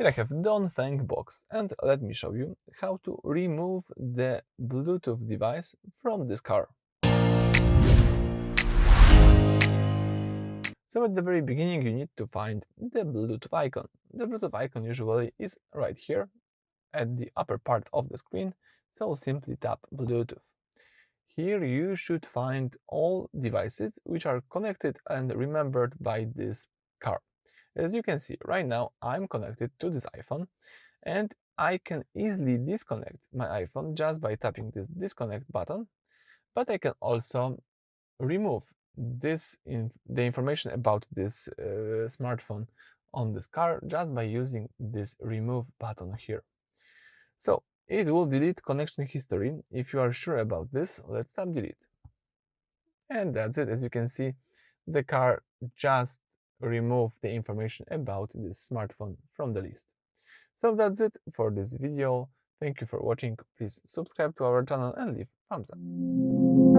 Here I have Dongfeng Box, and let me show you how to remove the Bluetooth device from this car. So at the very beginning you need to find the Bluetooth icon. The Bluetooth icon usually is right here at the upper part of the screen, so simply tap Bluetooth. Here you should find all devices which are connected and remembered by this car. As you can see, right now I'm connected to this iPhone, and I can easily disconnect my iPhone just by tapping this disconnect button, but I can also remove the information about this smartphone on this car just by using this remove button here. So it will delete connection history. If you are sure about this, let's tap delete. And that's it. As you can see, the car just removed the information about this smartphone from the list. So that's it for this video. Thank you for watching. Please subscribe to our channel and leave thumbs up.